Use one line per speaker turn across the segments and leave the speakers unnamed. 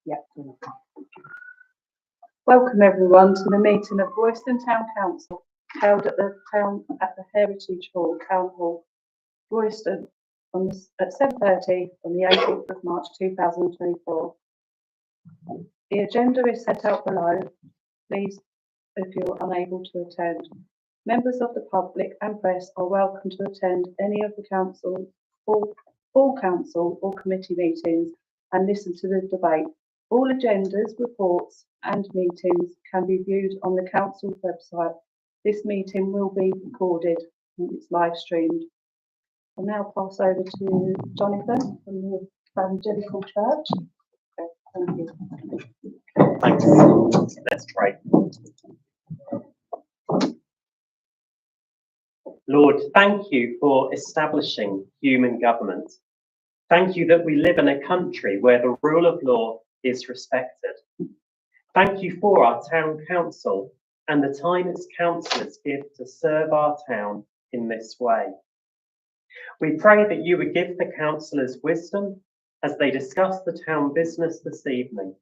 Yep. Welcome everyone to the meeting of Royston Town Council held at the Heritage Hall, Town Hall, Royston, at 7:30 on the 18th of March 2024. The agenda is set out below. Please, if you're unable to attend, members of the public and press are welcome to attend any of the council, all council or committee meetings and listen to the debate. All agendas, reports and meetings can be viewed on the council's website. This meeting will be recorded and it's live streamed. I'll now pass over to Jonathan from the Evangelical Church. Okay, thank you.
Thanks. Let's pray. Lord, thank you for establishing human government. Thank you that we live in a country where the rule of law is respected. Thank you for our town council and the time its councillors give to serve our town in this way. We pray that you would give the councillors wisdom as they discuss the town business this evening.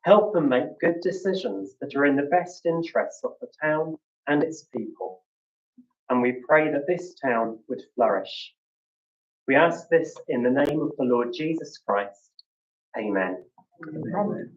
Help them make good decisions that are in the best interests of the town and its people. And we pray that this town would flourish. We ask this in the name of the Lord Jesus Christ. Amen.
Amen.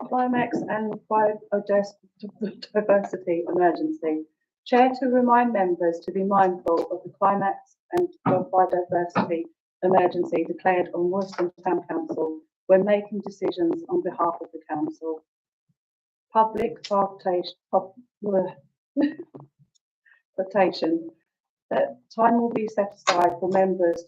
Climax and biodiversity emergency. Chair to remind members to be mindful of the climax and biodiversity emergency declared on Royston Town Council when making decisions on behalf of the council. Public participation. Time will be set aside for members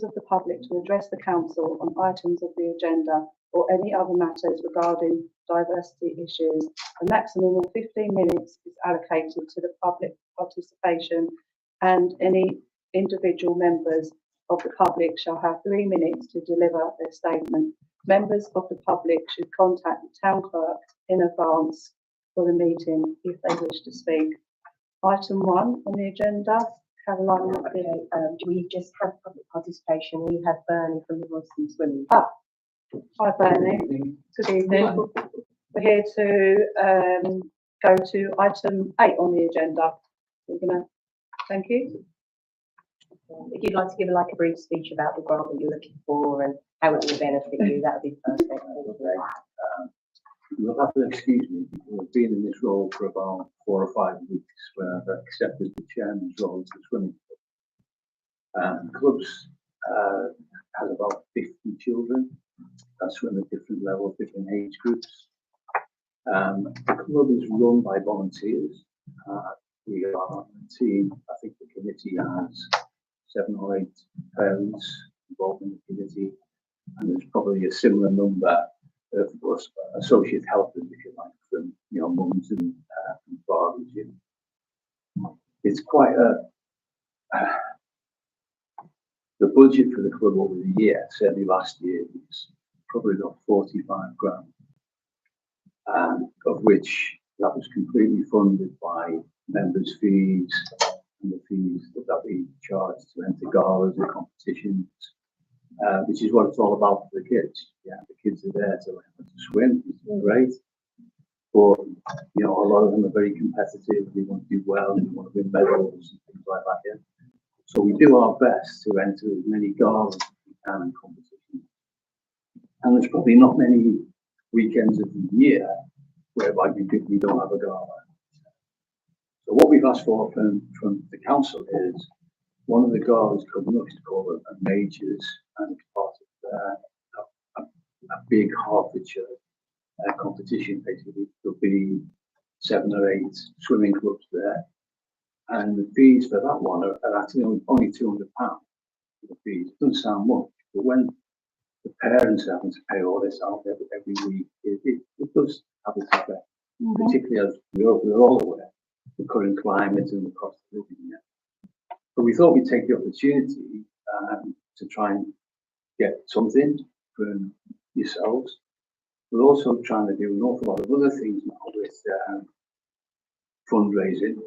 of the public to address the council on items of the agenda or any other matters regarding diversity issues. A maximum of 15 minutes is allocated to the public participation, and any individual members of the public shall have 3 minutes to deliver their statement. Members of the public should contact the town clerk in advance for the meeting if they wish to speak. Item 1 on the agenda. Caroline,
we just have public participation. We have Bernie from the Royston Swimming.
Hi Bernie, good evening. We're here to go to item 8 on the agenda. Thank you.
If you'd like to give a brief speech about the grant that you're looking for and how it will benefit you, that would be perfect.
You'll have to excuse me because I've been in this role for about 4 or 5 weeks where I've accepted the chairman's role at the swimming club. Clubs has about 50 children that swim at different levels, different age groups. The club is run by volunteers. We are a team. I think the committee has 7 or 8 parents involved in the committee, and there's probably a similar number of us associate helpers, if you like, from mums and fathers. It's quite the budget for the club over the year, certainly last year, was probably about 45 grand, of which that was completely funded by members' fees and the fees that we charge to enter galas and competitions, which is what it's all about for the kids. Yeah, the kids are there to learn how to swim, which is great. But a lot of them are very competitive. They want to do well, and they want to win medals and things like that. Yeah. So we do our best to enter as many galas as we can in competitions. And there's probably not many weekends of the year whereby we don't have a gala. So what we've asked for from the council is one of the galas coming up is called a Majors, and it's part of a big Hertfordshire competition. Basically, there'll be 7 or 8 swimming clubs there, and the fees for that one are actually only £200 for the fees. It doesn't sound much, but when the parents are having to pay all this out every week, it does have its effect, particularly as we're all aware the current climate and the cost of living. Yeah. But we thought we'd take the opportunity to try and get something from yourselves. We're also trying to do an awful lot of other things now with fundraising.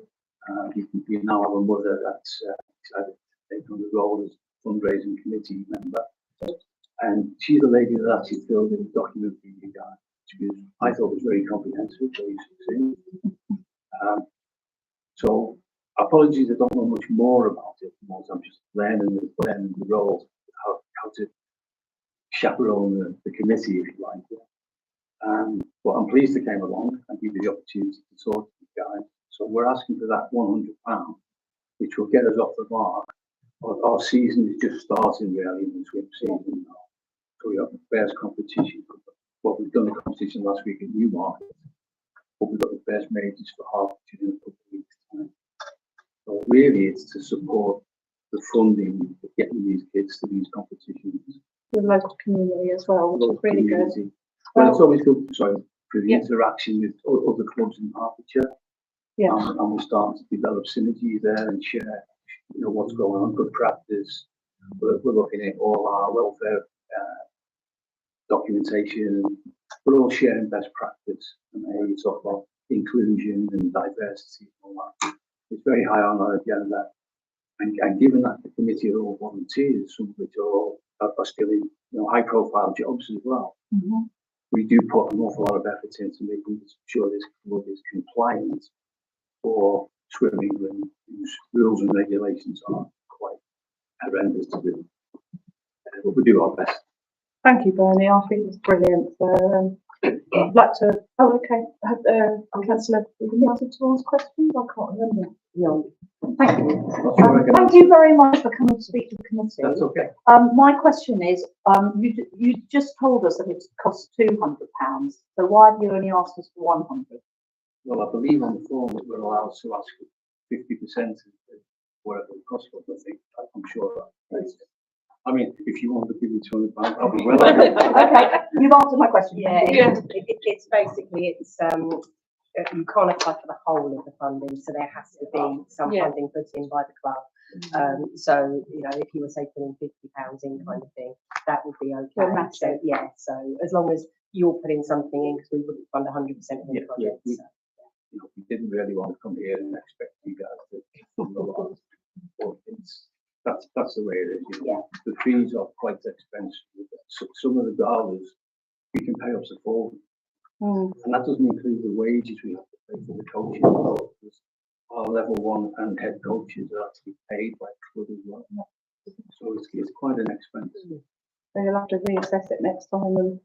You now have a mother that's decided to take on the role as fundraising committee member. And she's the lady that actually filled in the document for you guys, which I thought was very comprehensive, very succinct. So apologies, I don't know much more about it. I'm just learning the role, how to chaperone the committee, if you like. But I'm pleased they came along and give you the opportunity to talk to you guys. So we're asking for that £100, which will get us off the mark. Our season is just starting really in the swim season now. So we have the first competition. Well, we've done the competition last week in Newmarket, but we've got the first majors for Hertfordshire in a couple of weeks' time. So really it's to support the funding of getting these kids to these competitions.
The local community as well, which is really good.
Well, it's always good, sorry, for the interaction with other clubs in Hertfordshire.
Yeah.
And we're starting to develop synergy there and share, what's going on, good practice. We're looking at all our welfare documentation. We're all sharing best practice. And you talk about inclusion and diversity and all that. It's very high on our agenda. And given that the committee are all volunteers, some of which are still in high profile jobs as well.
Mm-hmm.
We do put an awful lot of effort into making sure this club is compliant for swimming and whose rules and regulations are quite horrendous to do. But we do our best.
Thank you, Bernie. I think it's brilliant. So, I'd like to. Oh, okay. Councillor, would you like to ask questions? I can't remember. Yeah. Thank you.
Thank you very much for coming to speak to the committee.
That's okay.
My question is, you just told us that it costs £200. So why have you only asked us for 100?
Well, I believe on the form that we're allowed to ask for 50% of whatever it costs. I think I'm sure that. I mean, if you want to give me £200, I'll be well.
Okay, you've answered my question.
Yeah,
Thank you.
it's basically, you can't apply for the whole of the funding, so there has to be some funding put in by the club. So, if you were say putting £50 in kind of thing, that would be okay. So, so as long as you're putting something in, because we wouldn't fund 100% of the project.
We didn't really want to come here and expect you guys to fund a lot. That's the way it is. The fees are quite expensive. Some of the dollars we can pay up to 40. And that doesn't include the wages we have to pay for the coaches. Our level 1 and head coaches are actually paid by the club as well. So it's quite an expense.
So you'll have to reassess it next time. And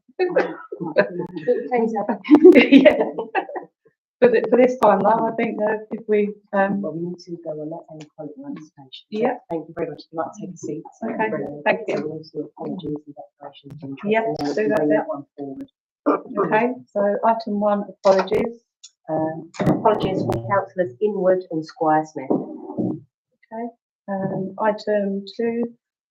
for this time, though, I think that if we
we need to go and let any public participation.
Yeah.
Thank you very much. I'd like to take a seat.
Okay. Thank you.
Apologies and declarations of interest.
Yeah,
and then
do
we
that
can bring
bit.
that one forward.
Okay, so item 1, apologies.
Apologies from councillors Inwood and Squire Smith.
Okay, item 2,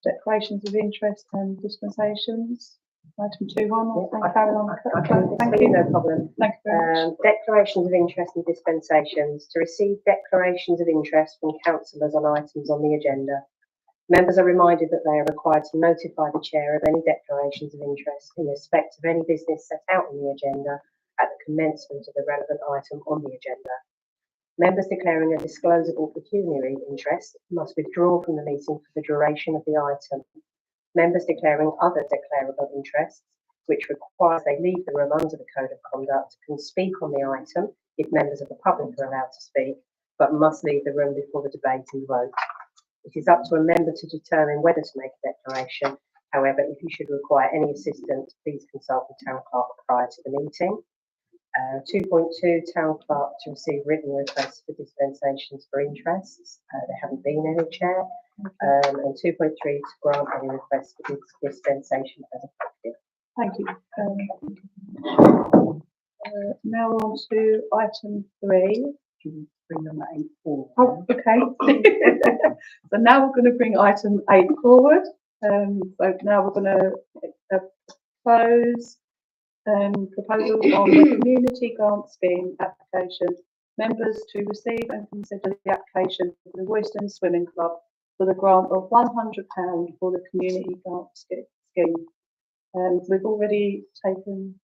declarations of interest and dispensations. Item 2.1, I'll carry on.
Thank you, no problem.
Thank you very much.
Declarations of interest and dispensations. To receive declarations of interest from councillors on items on the agenda. Members are reminded that they are required to notify the chair of any declarations of interest in respect of any business set out on the agenda at the commencement of the relevant item on the agenda. Members declaring a disclosable pecuniary interest must withdraw from the meeting for the duration of the item. Members declaring other declarable interests, which requires they leave the room under the Code of Conduct, can speak on the item if members of the public are allowed to speak, but must leave the room before the debate and vote. It is up to a member to determine whether to make a declaration. However, if you should require any assistance, please consult the town clerk prior to the meeting. 2.2, town clerk to receive written requests for dispensations for interests. There haven't been any, Chair. And 2.3, to grant any requests for dispensation as effective.
Thank you. Now on to item 3.
Bring number 8 forward.
Oh, okay. So now we're going to bring item 8 forward. So now we're going to propose proposal on the community grant scheme application. Members to receive and consider the application for the Royston Swimming Club for the grant of £100 for the community grant scheme. We've already taken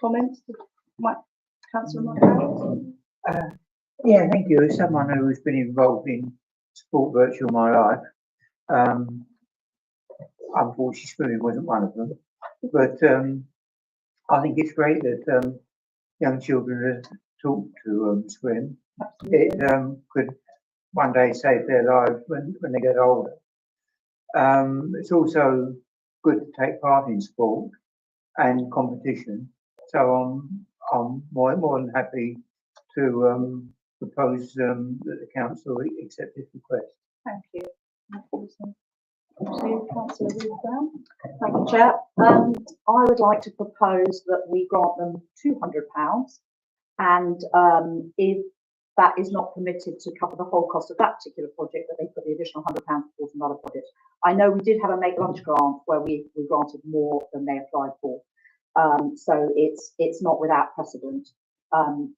comments. Councillor McHarris?
Yeah, thank you. As someone who's been involved in sport virtually all my life, unfortunately swimming wasn't one of them, but I think it's great that young children are taught to swim. It could one day save their lives when they get older. It's also good to take part in sport and competition, so I'm more than happy to propose that the council accept this request.
Thank you. Councillor Ruth Brown?
Thank you, Chair. I would like to propose that we grant them £200, and if that is not permitted to cover the whole cost of that particular project, that they put the additional £100 towards another project. I know we did have a Make Lunch grant where we granted more than they applied for, so it's not without precedent.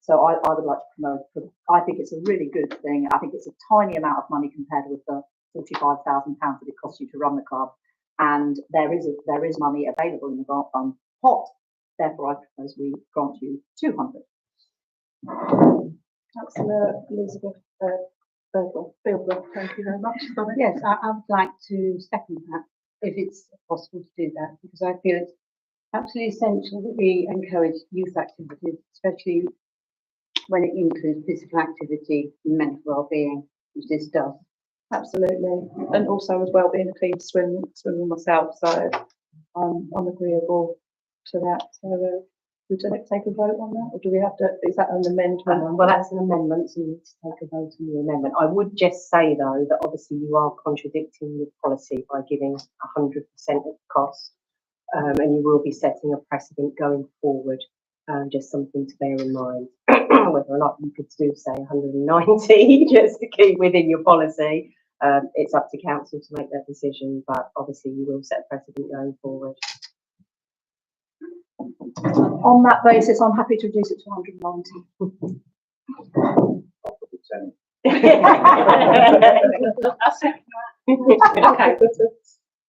So I would like to promote. I think it's a really good thing. I think it's a tiny amount of money compared with the £45,000 that it costs you to run the club, and there is money available in the grant fund pot. Therefore, I propose we grant you 200.
Councillor Elizabeth Bilbrough, thank you very much. Sorry.
Yes, I would like to second that, if it's possible to do that, because I feel it's absolutely essential that we encourage youth activities, especially when it includes physical activity and mental well-being, which this does.
Absolutely, and also as well being a clean swimmer myself, so I'm agreeable to that. So would you like to take a vote on that, or do we have to? Is that an amendment?
Well, that's an amendment, so you need to take a vote on the amendment. I would just say though that obviously you are contradicting your policy by giving 100% of the cost, and you will be setting a precedent going forward. Just something to bear in mind. Whether or not you could do say 190 just to keep within your policy, it's up to council to make that decision. But obviously you will set a precedent going forward.
On that basis, I'm happy to reduce it to 190.
Okay,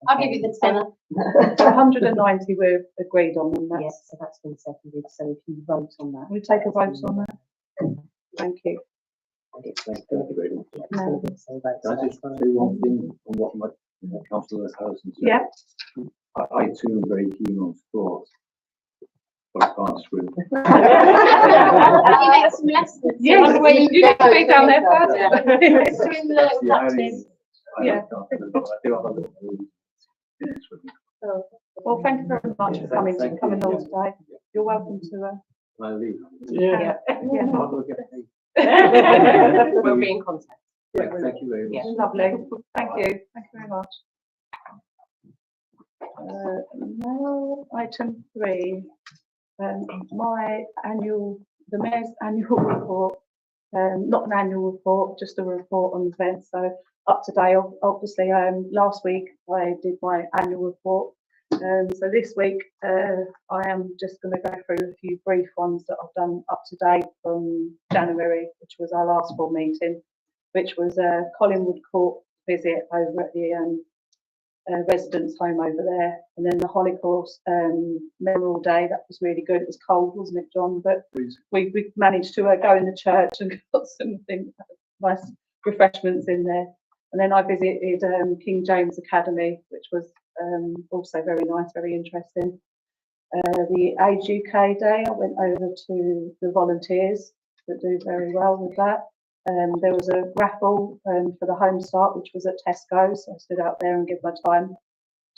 I'll give you the tenner.
190 we've agreed on, and that's,
Yes, so that's been seconded. So if you vote on that,
we take a vote on that. Thank you.
it's
Thank you very much.
No.
so vote.
Can I just say one thing on what my councillor Harrison said?
Yeah.
I too am very keen on sport, but I can't swim.
You make some lessons.
Yes,
Where you
you
go.
need to be down there first.
Swim the little
Yeah,
practice.
Yeah.
I do have a little swimming.
Well, thank you very much for coming along today. You're welcome to.
Can I leave?
Yeah.
How do I get paid?
We'll be in contact.
Thank you very much.
Yeah.
Lovely. Thank you. Thank you very much. Now, item 3. The Mayor's annual report. Not an annual report, just a report on events. So up to date. Obviously, last week I did my annual report. So this week I am just going to go through a few brief ones that I've done up to date from January, which was our last full meeting, which was a Collingwood Court visit over at the residents' home over there, and then the Holocaust Memorial Day. That was really good. It was cold, wasn't it, John? But we managed to go in the church and got something nice refreshments in there. And then I visited King James Academy, which was also very nice, very interesting. The Age UK Day, I went over to the volunteers that do very well with that. There was a raffle for the Home Start, which was at Tesco, so I stood out there and gave my time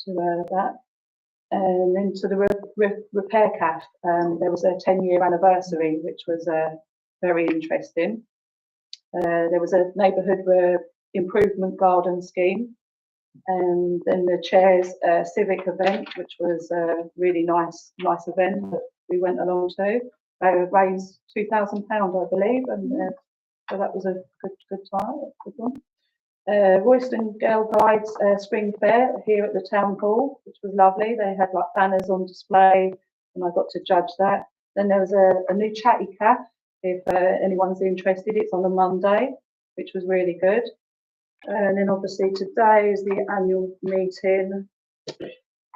to that. And then to the Repair Cafe, there was a 10-year anniversary, which was very interesting. There was a neighbourhood improvement garden scheme, and then the Chair's civic event, which was a really nice event that we went along to. They raised £2,000, I believe, and so that was a good time, good one. Royston Girl Guides Spring Fair here at the Town Hall, which was lovely. They had like banners on display, and I got to judge that. Then there was a new Chatty Cafe, if anyone's interested. It's on a Monday, which was really good. And then obviously today is the annual meeting.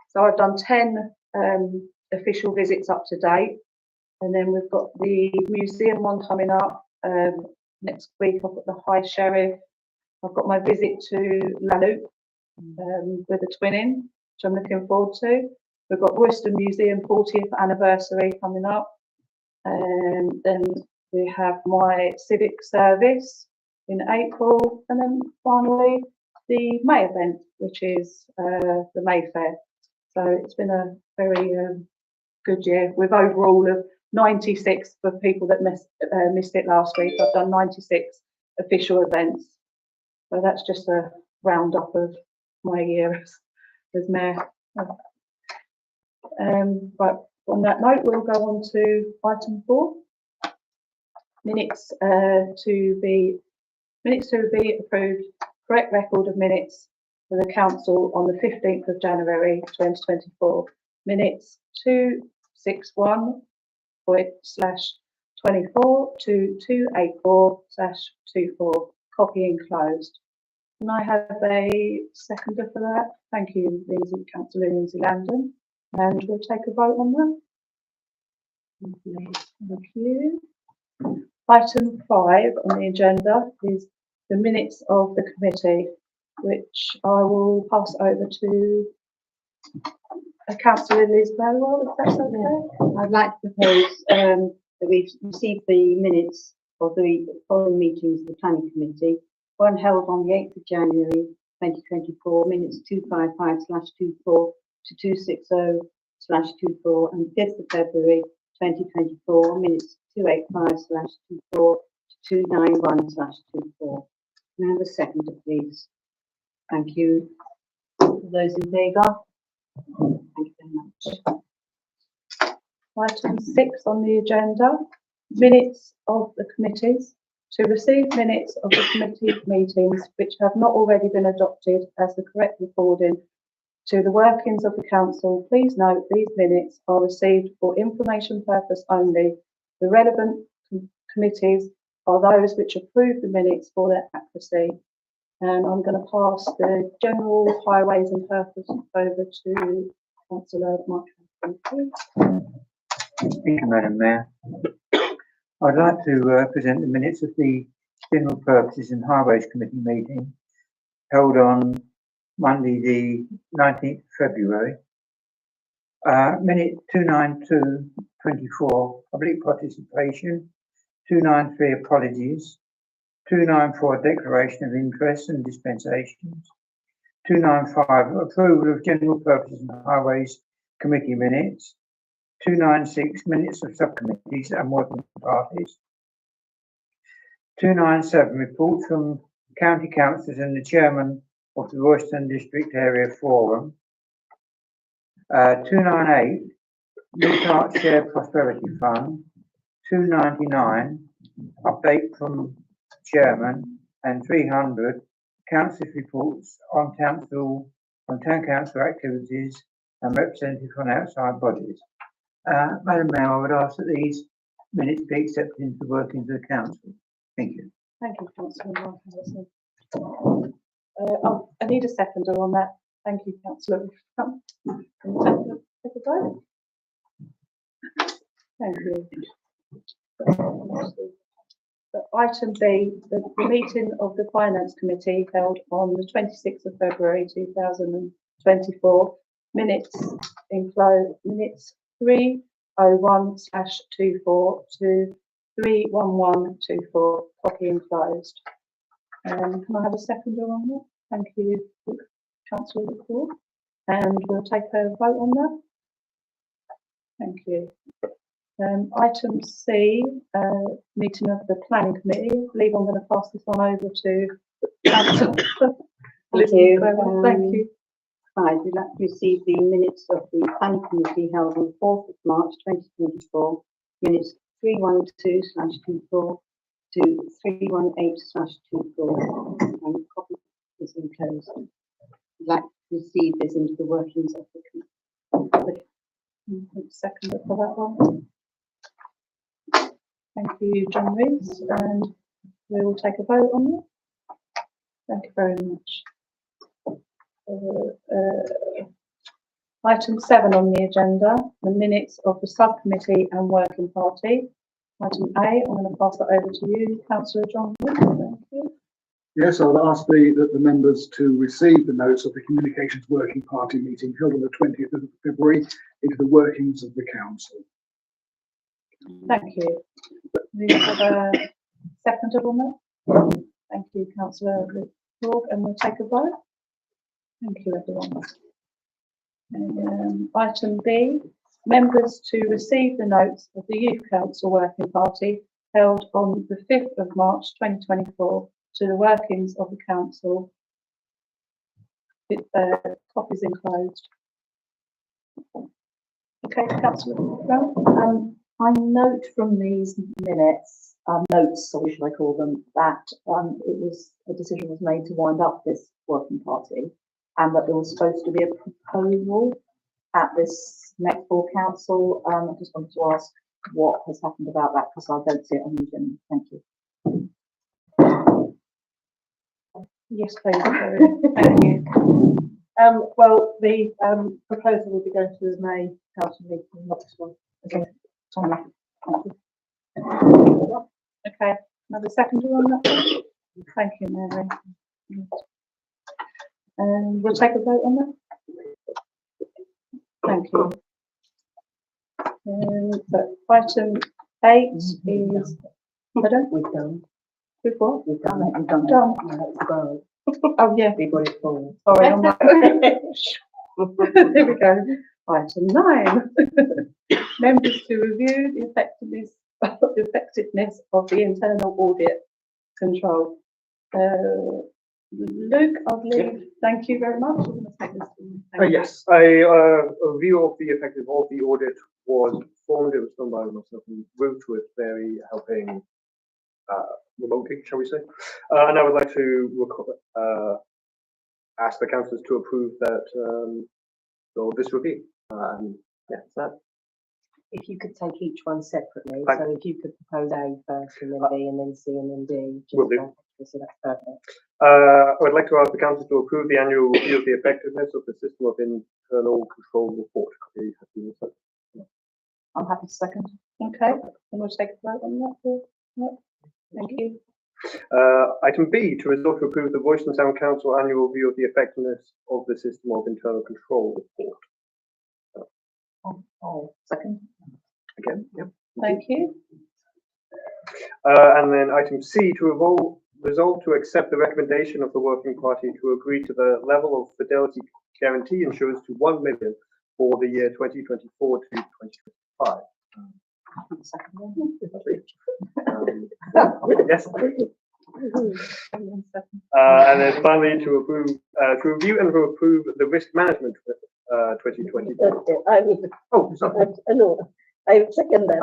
So I've done 10 official visits up to date. And then we've got the museum one coming up next week. I've got the High Sheriff. I've got my visit to La Loupe with the twinning, which I'm looking forward to. We've got Royston Museum 40th anniversary coming up. And then we have my civic service in April. And then finally, the May event, which is the Mayfair. So it's been a very good year with overall of 96 for people that missed it last week. I've done 96 official events. So that's just a roundup of my year as mayor. But on that note, we'll go on to item 4. Minutes to be approved. Correct record of minutes for the council on the 15th of January 2024. Minutes 261/24 to 284/24. Copy enclosed. Can I have a seconder for that? Thank you, Councillor Lindsay Landon. And we'll take a vote on that. Thank you. Item 5 on the agenda is the minutes of the committee, which I will pass over to Councillor Liz Burwell, if that's okay.
I'd like to propose that we've received the minutes of the following meetings of the planning committee. One held on the 8th of January 2024, minutes 255/24 to 260/24, and 5th of February 2024, minutes 285/24 to 291/24. Can I have a seconder, please? Thank you. Those in favour? Thank you very much.
Item 6 on the agenda, minutes of the committees. To receive minutes of the committee meetings which have not already been adopted as the correct recording to the workings of the council, please note these minutes are received for information purpose only. The relevant committees are those which approve the minutes for their accuracy. And I'm going to pass the general highways and purpose over to Councillor Mark. Thank you.
Thank you, Madam Mayor. I'd like to present the minutes of the General Purposes and Highways Committee meeting held on Monday, the 19th of February. Minute 292/24, public participation. 293, apologies. 294, declaration of interest and dispensations. 295, approval of General Purposes and Highways Committee minutes. 296, minutes of subcommittees and working parties. 297, reports from county councillors and the chairman of the Royston District Area Forum. 298, Luton Arts Share Prosperity Fund. 299, update from chairman, and 300, councillors' reports on town council activities and representative from outside bodies. Madam Mayor, I would ask that these minutes be accepted into the workings of the council. Thank you.
Thank you, Councillor Martin. I need a seconder on that. Thank you, Councillor. Take a vote. Thank you. Item B, the meeting of the Finance Committee held on the 26th of February 2024. Minutes enclosed. Minutes 301/24 to 311/24. Copy enclosed. Can I have a seconder on that? Thank you, Councillor McCall. And we'll take a vote on that. Thank you. Item C, meeting of the Planning Committee. I believe I'm going to pass this one over to Councillor.
Thank you.
Thank you.
Right, we'd like to receive the minutes of the planning committee held on 4th of March 2024, minutes 312/24 to 318/24, and copy is enclosed. We'd like to receive this into the workings of the committee.
Second for that one. Thank you, John Rees, and we will take a vote on that. Thank you very much. Item 7 on the agenda, the minutes of the subcommittee and working party. Item A, I'm going to pass that over to you, Councillor John Wood. Thank you.
Yes, I would ask the members to receive the notes of the Communications Working Party meeting held on the 20th of February into the workings of the council.
Thank you. Do you have a seconder on that? Thank you, Councillor Lord, and we'll take a vote. Thank you, everyone. Item B, members to receive the notes of the Youth Council Working Party held on the 5th of March 2024 to the workings of the council. Copies enclosed. Okay, Councillor Brown.
I note from these minutes, notes, or should I call them, that a decision was made to wind up this working party, and that there was supposed to be a proposal at this next full council. I just wanted to ask what has happened about that, because I don't see it on the agenda. Thank you.
Yes, please. Thank you.
Well, the proposal will be going to the May council meeting, not this one.
Okay. Okay, another seconder on that one? Thank you, Mary. We'll take a vote on that. Thank you. So item 8 is, pardon?
We've done.
With what?
We've done it.
I'm done. Oh, yeah.
We've got it forward.
Sorry, I'm not. There we go. Item 9. Members to review the effectiveness of the internal audit control. Luke, I believe, thank you very much. I'm going to take this one.
Yes, a review of the effectiveness of the audit was formed. It was done by myself and Ruth, with Mary helping remotely, shall we say. And I would like to ask the councillors to approve that or this review. Yeah, that.
If you could take each one separately,
Thank
so if you could propose A first, and then B, and then C, and then D.
Will do.
So that's perfect.
I would like to ask the council to approve the annual review of the effectiveness of the system of internal control report.
I'm happy to second. Okay, and we'll take a vote on that. Yep. Thank you.
Item B, to resolve to approve the Voice and Sound Council annual review of the effectiveness of the system of internal control report.
Oh, second.
Again, yep.
Thank you.
And then item C, to resolve to accept the recommendation of the working party to agree to the level of fidelity guarantee insurance to 1 million for the year 2024 to 2025. Yes. And then finally, to approve, to review and to approve the risk management 2020. Oh, sorry.
No, I second that.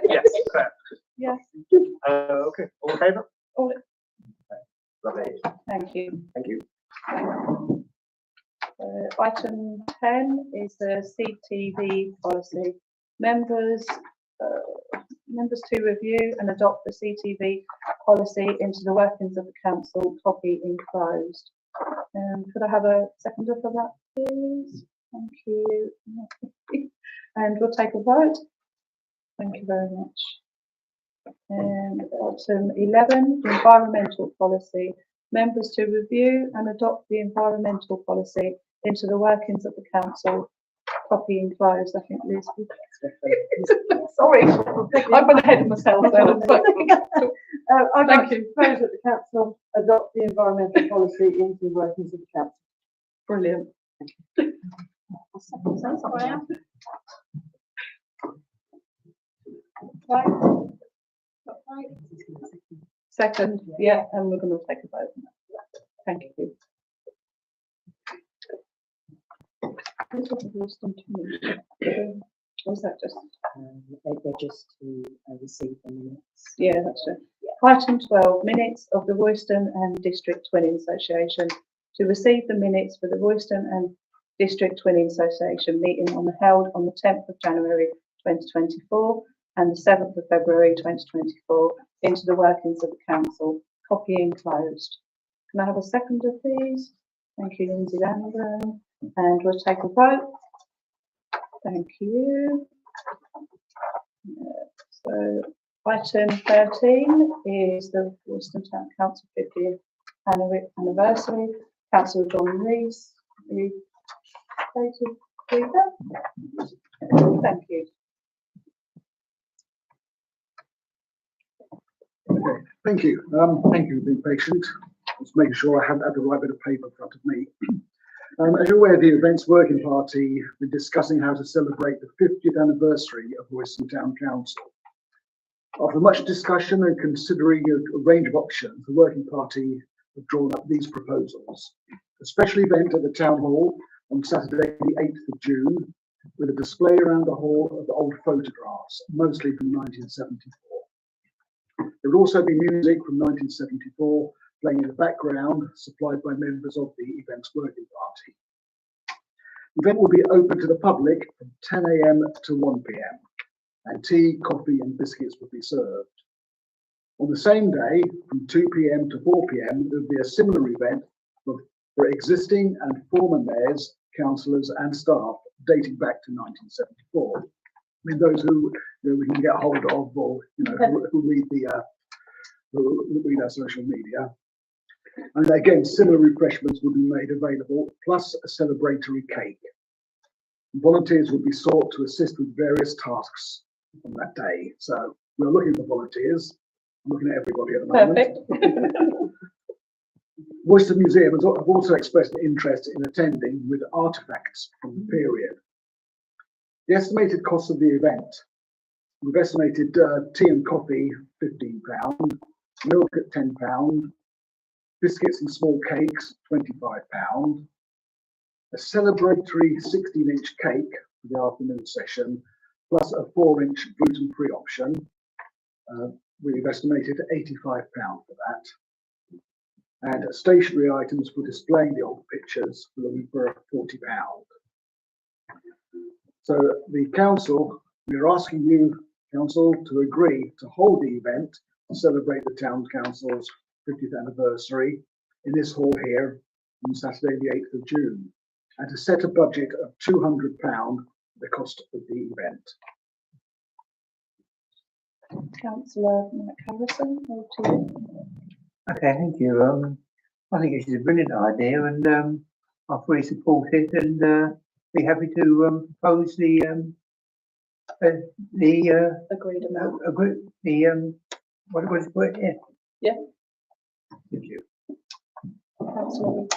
Yes.
Yes.
Okay. All in favour?
All
Lovely.
Thank you.
Thank you.
Item 10 is the CTV policy. Members to review and adopt the CTV policy into the workings of the council, copy enclosed. Could I have a seconder for that, please? Thank you. And we'll take a vote. Thank you very much. Item 11, the environmental policy. Members to review and adopt the environmental policy into the workings of the council, copy enclosed. I think Liz. Sorry, I'm ahead of myself.
I'd like to propose that the council adopt the environmental policy into the workings of the council.
Brilliant. Second, yeah, and we're going to take a vote on that. Thank you. Was that just?
They're just to receive the minutes.
Yeah, that's it. Item 12, minutes of the Royston and District Twinning Association. To receive the minutes for the Royston and District Twinning Association meeting held on the 10th of January 2024 and the 7th of February 2024 into the workings of the council, copy enclosed. Can I have a seconder, please? Thank you, Lindsay Landon. And we'll take a vote. Thank you. So item 13 is the Royston Town Council 50th anniversary. Councillor John Rees, are you ready to read that? Thank you.
Okay, thank you. Thank you for being patient. Just making sure I haven't had the right bit of paper in front of me. As you're aware, the Events Working Party has been discussing how to celebrate the 50th anniversary of Royston Town Council. After much discussion and considering a range of options, the Working Party have drawn up these proposals. A special event at the Town Hall on Saturday, the 8th of June, with a display around the hall of old photographs, mostly from 1974. There would also be music from 1974 playing in the background, supplied by members of the Events Working Party. The event will be open to the public from 10 AM to 1 PM, and tea, coffee and biscuits will be served. On the same day, from 2 PM to 4 PM, there will be a similar event for existing and former mayors, councillors and staff dating back to 1974. I mean, those who we can get hold of, or who read our social media. And again, similar refreshments will be made available, plus a celebratory cake. Volunteers will be sought to assist with various tasks on that day. So we're looking for volunteers. I'm looking at everybody at the moment.
Perfect.
Royston Museum have also expressed an interest in attending with artefacts from the period. The estimated cost of the event, we've estimated tea and coffee £15, milk at £10, biscuits and small cakes £25, a celebratory 16-inch cake for the afternoon session, plus a 4-inch gluten-free option. We've estimated £85 for that. And stationery items for displaying the old pictures for £40. So the council, we're asking you, council, to agree to hold the event to celebrate the town council's 50th anniversary in this hall here on Saturday the 8th of June, and to set a budget of £200 for the cost of the event.
Councillor Mike Harrison, over to you.
Okay, thank you. I think this is a brilliant idea, and I fully support it, and be happy to propose the
Agreed amount.
what was it called? Yeah.
Yeah.
Thank you.
Councillor Rees.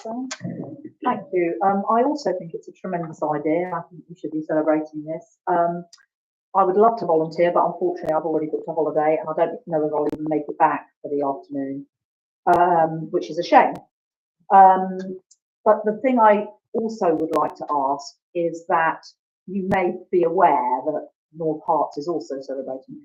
Thank you. I also think it's a tremendous idea. I think we should be celebrating this. I would love to volunteer, but unfortunately I've already booked a holiday and I don't know if I'll even make it back for the afternoon, which is a shame. But the thing I also would like to ask is that you may be aware that North Herts is also celebrating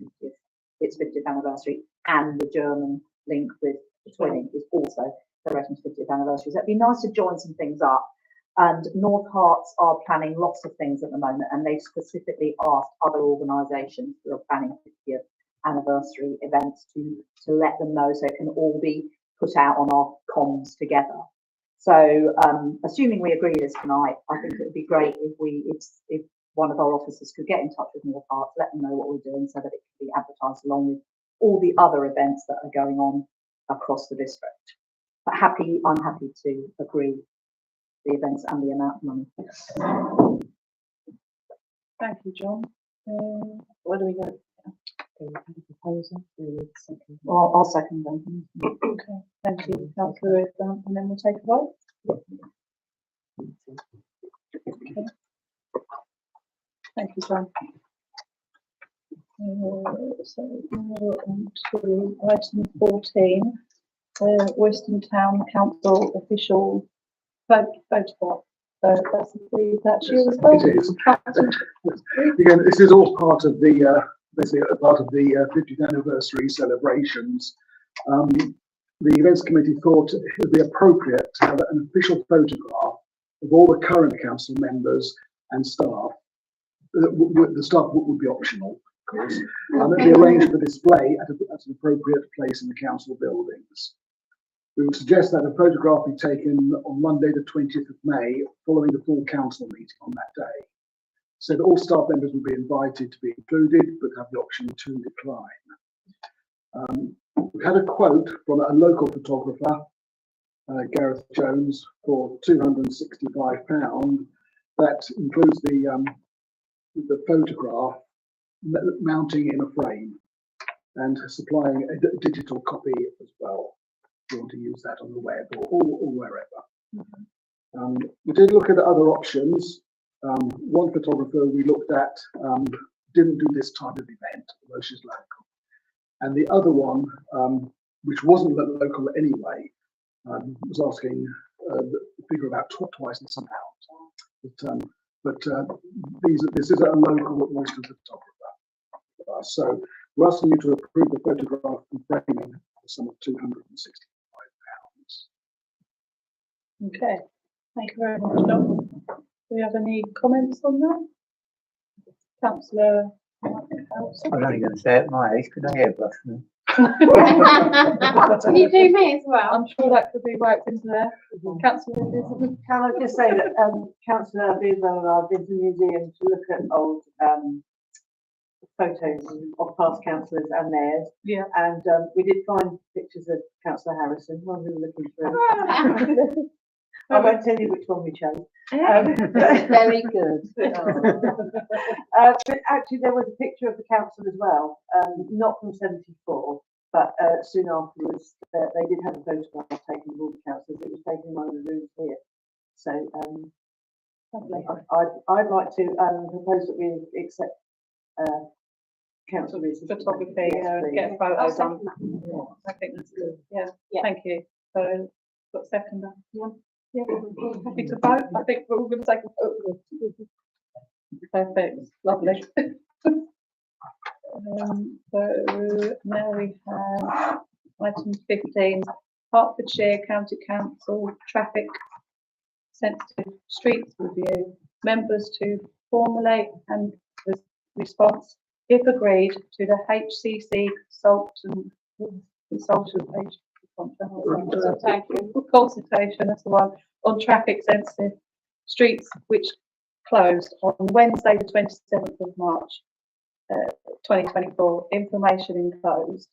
its 50th anniversary, and the German link with the twinning is also celebrating its 50th anniversary. So it'd be nice to join some things up. And North Herts are planning lots of things at the moment, and they've specifically asked other organisations who are planning 50th anniversary events to let them know, so it can all be put out on our comms together. So assuming we agree this tonight, I think it would be great if one of our officers could get in touch with North Herts, let them know what we're doing, so that it can be advertised along with all the other events that are going on across the district. But I'm happy to agree the events and the amount of money.
Thank you, John. Where do we go? Well, I'll second them. Okay, thank you, Councillor Rees, and then we'll take a vote. Okay. Thank you, John. So we're on to item 14, Royston Town Council official photograph. So that's you as well.
It is. Again, this is all part of the basically part of the 50th anniversary celebrations. The events committee thought it would be appropriate to have an official photograph of all the current council members and staff. The staff would be optional, of course, and it'd be arranged for display at an appropriate place in the council buildings. We would suggest that a photograph be taken on Monday, the 20th of May, following the full council meeting on that day. So that all staff members will be invited to be included, but have the option to decline. We had a quote from a local photographer, Gareth Jones, for £265. That includes the photograph mounting in a frame and supplying a digital copy as well. If you want to use that on the web or wherever. We did look at other options. One photographer we looked at didn't do this type of event, although she's local. And the other one, which wasn't local anyway, was asking the figure about twice and some pounds. But this is a local Royston photographer. So we're asking you to approve the photograph and framing for the sum of £265.
Okay, thank you very much, John. Do we have any comments on that? Councillor Howson?
I was only going to say at my age, could I airbrush them?
Can you do me as well?
I'm sure that could be worked into there. Councillor Elizabeth?
Can I just say that Councillor Beeswell and I have been to the museum to look at old photos of past councillors and theirs.
Yeah.
And we did find pictures of Councillor Harrison while we were looking through. I won't tell you which one we chose.
Very good.
But actually, there was a picture of the council as well, not from '74, but soon afterwards, they did have a photograph taken of all the councillors. It was taken in one of the rooms here. So, I'd like to propose that we accept council
Photography, get photos on. I think that's good. Yeah, thank you. So, got a seconder? Yeah, happy to vote. I think we're all going to take a vote. Perfect, lovely. So now we have item 15, Hertfordshire County Council Traffic Sensitive Streets Review. Members to formulate and response, if agreed, to the HCC consultation, that's the one, on traffic sensitive streets which closed on Wednesday the 27th of March 2024. Information enclosed.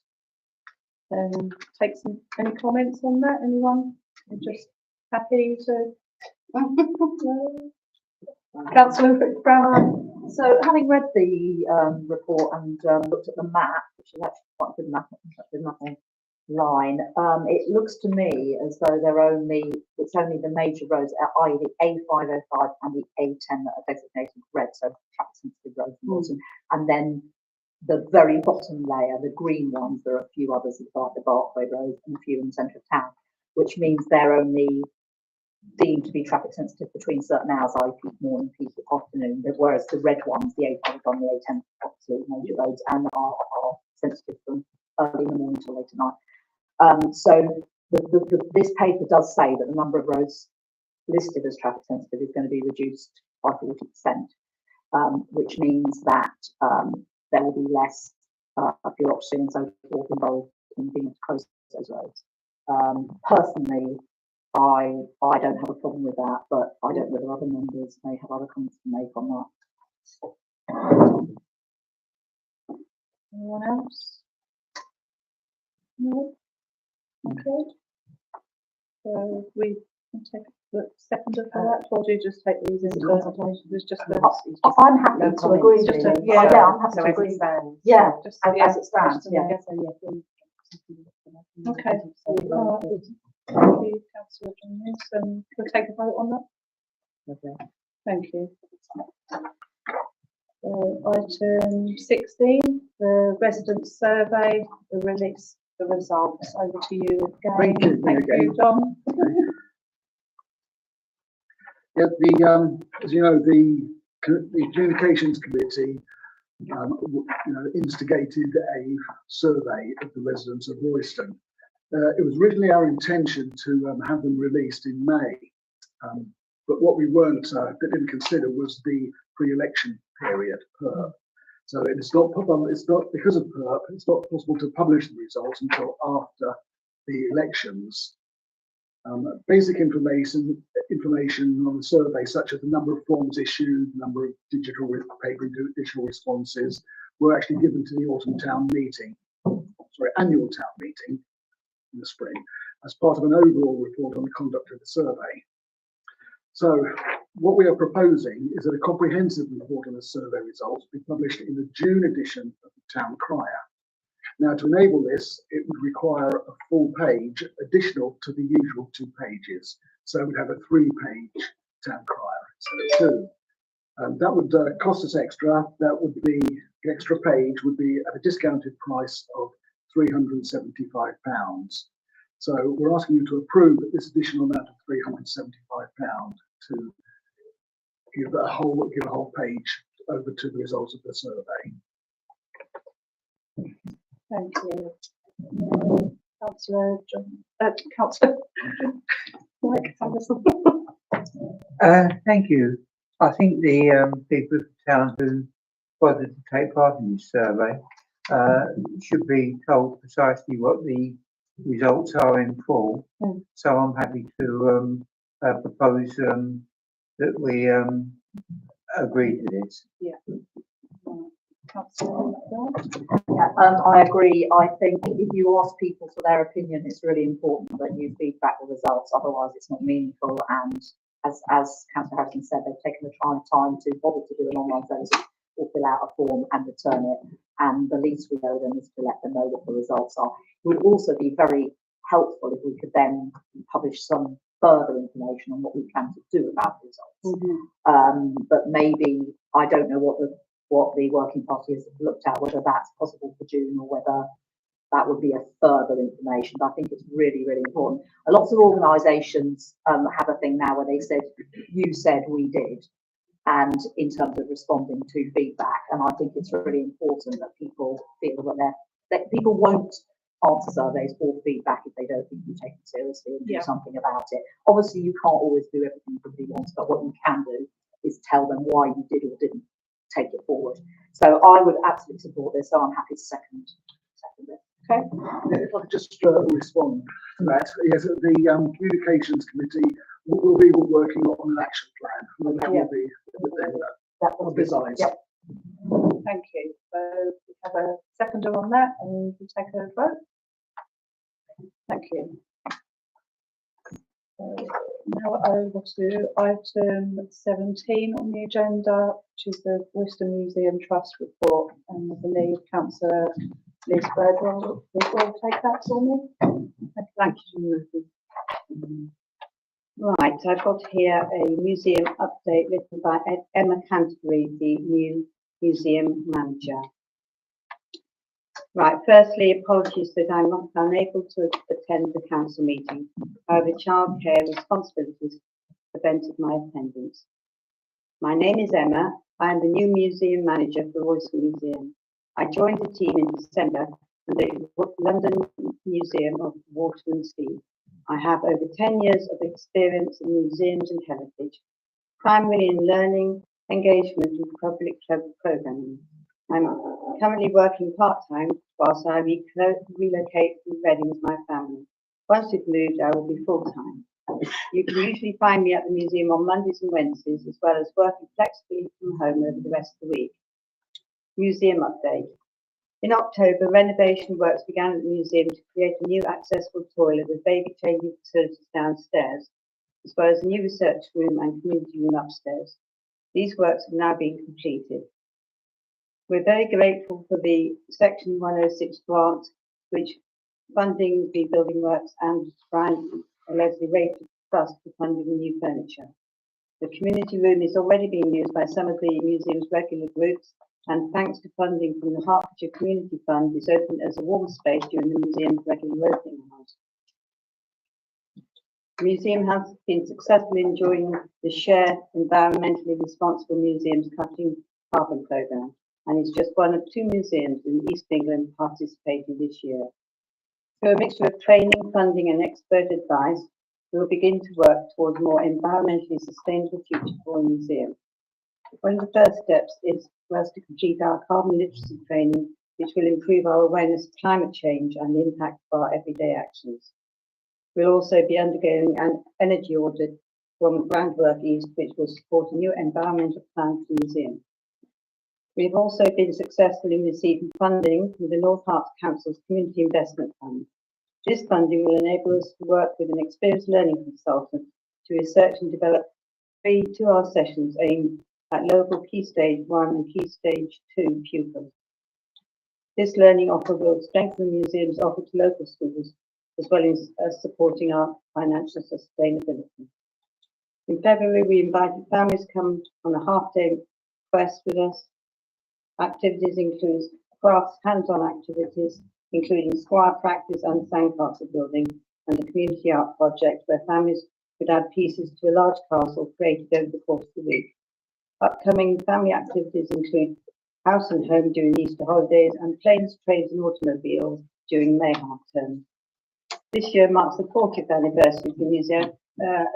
Take any comments on that, anyone? I'm just happy to Councillor Brown.
So having read the report and looked at the map, which is actually quite a good map, there's nothing line, it looks to me as though it's only the major roads, i.e. the A505 and the A10 that are designated red, so traffic sensitive roads, and then the very bottom layer, the green ones, there are a few others like the Barkway Road and a few in the centre of town, which means they're only deemed to be traffic sensitive between certain hours, i.e. peak morning, peak afternoon, whereas the red ones, the A5 and the A10, obviously major roads, and are sensitive from early in the morning till late at night. So this paper does say that the number of roads listed as traffic sensitive is going to be reduced by 40%, which means that there will be less bureaucracy and so forth involved in being able to close those roads. Personally, I don't have a problem with that, but I don't know whether other members may have other comments to make on that.
Anyone else? No? Okay. So we can take the seconder for that, or do you just take these into consideration? It's just
I'm happy to agree.
Just
I'm happy to agree.
Yeah,
just
As it stands, yeah.
Okay. Thank you, Councillor Jones. We'll take a vote on that.
Okay.
Thank you. Item 16, the resident survey, the release, the results. Over to you again.
Thank you,
John.
Yeah, as you know, the communications committee instigated a survey of the residents of Royston. It was originally our intention to have them released in May, but what we didn't consider was the pre-election period, PERP. So it's not because of PERP, it's not possible to publish the results until after the elections. Basic information on the survey, such as the number of forms issued, number of digital responses, were actually given to the annual town meeting in the spring, as part of an overall report on the conduct of the survey. So what we are proposing is that a comprehensive report on the survey results be published in the June edition of the Town Crier. Now, to enable this, it would require a full page additional to the usual 2 pages. So we'd have a 3-page Town Crier instead of 2. That would cost us extra. That would be, the extra page would be at a discounted price of £375. So we're asking you to approve this additional amount of £375 to give a whole page over to the results of the survey.
Thank you. Councillor John, Councillor Mike Harrison.
Thank you. I think the people of the town who bothered to take part in this survey should be told precisely what the results are in full. So I'm happy to propose that we agree to this.
I agree. I think if you ask people for their opinion, it's really important that you feed back the results. Otherwise, it's not meaningful. And as Councillor Harrison said, they've taken the time to bother to do an online survey or fill out a form and return it. And the least we owe them is to let them know what the results are. It would also be very helpful if we could then publish some further information on what we plan to do about the results. But maybe, I don't know what the working party has looked at, whether that's possible for June or whether that would be a further information. But I think it's really, really important. Lots of organisations have a thing now where they said, you said, we did. And in terms of responding to feedback, and I think it's really important that people feel that people won't answer surveys or feedback if they don't think you take it seriously and do something about it. Obviously, you can't always do everything everybody wants, but what you can do is tell them why you did or didn't take it forward. So I would absolutely support this. So I'm happy to second it. Okay.
If I could just respond to that, yes, the communications committee will be working on an action plan. And that will be
that will be
designed.
Yep. Thank you. So we have a seconder on that, and we take a vote. Thank you. Now over to item 17 on the agenda, which is the Worcester Museum Trust report, and I believe Councillor Liz Birdwell will take that for me.
Thank you. Right, I've got here a museum update written by Emma Canterbury, the new museum manager. Right, firstly, apologies that I'm not unable to attend the council meeting. However, childcare responsibilities prevented my attendance. My name is Emma. I am the new museum manager for Royston Museum. I joined the team in December from the London Museum of Water and Sea. I have over 10 years of experience in museums and heritage, primarily in learning, engagement and public programming. I'm currently working part-time whilst I relocate from Reading with my family. Once we've moved, I will be full-time. You can usually find me at the museum on Mondays and Wednesdays, as well as working flexibly from home over the rest of the week. Museum update. In October, renovation works began at the museum to create a new accessible toilet with baby changing facilities downstairs, as well as a new research room and community room upstairs. These works have now been completed. We're very grateful for the Section 106 grant, which funding the building works, and Brian Leslie Rayford Trust for funding the new furniture. The community room is already being used by some of the museum's regular groups, and thanks to funding from the Hertfordshire Community Fund, is open as a warm space during the museum's regular opening hours. The museum has been successfully enjoying the Share Environmentally Responsible Museums Cutting Carbon programme, and is just one of 2 museums in East England participating this year. Through a mixture of training, funding and expert advice, we will begin to work towards a more environmentally sustainable future for the museum. One of the first steps is for us to complete our carbon literacy training, which will improve our awareness of climate change and the impact of our everyday actions. We'll also be undergoing an energy audit from Groundwork East, which will support a new environmental plan for the museum. We've also been successful in receiving funding from the North Herts Council's Community Investment Fund. This funding will enable us to work with an experienced learning consultant to research and develop 3 2-hour sessions aimed at local Key Stage 1 and Key Stage 2 pupils. This learning offer will strengthen the museum's offer to local schools, as well as supporting our financial sustainability. In February, we invited families to come on a half-day quest with us. Activities include crafts, hands-on activities, including squire practice and sandcastle building, and a community art project where families could add pieces to a large castle created over the course of the week. Upcoming family activities include house and home during Easter holidays and planes, trains and automobiles during May half term. This year marks the 40th anniversary of the museum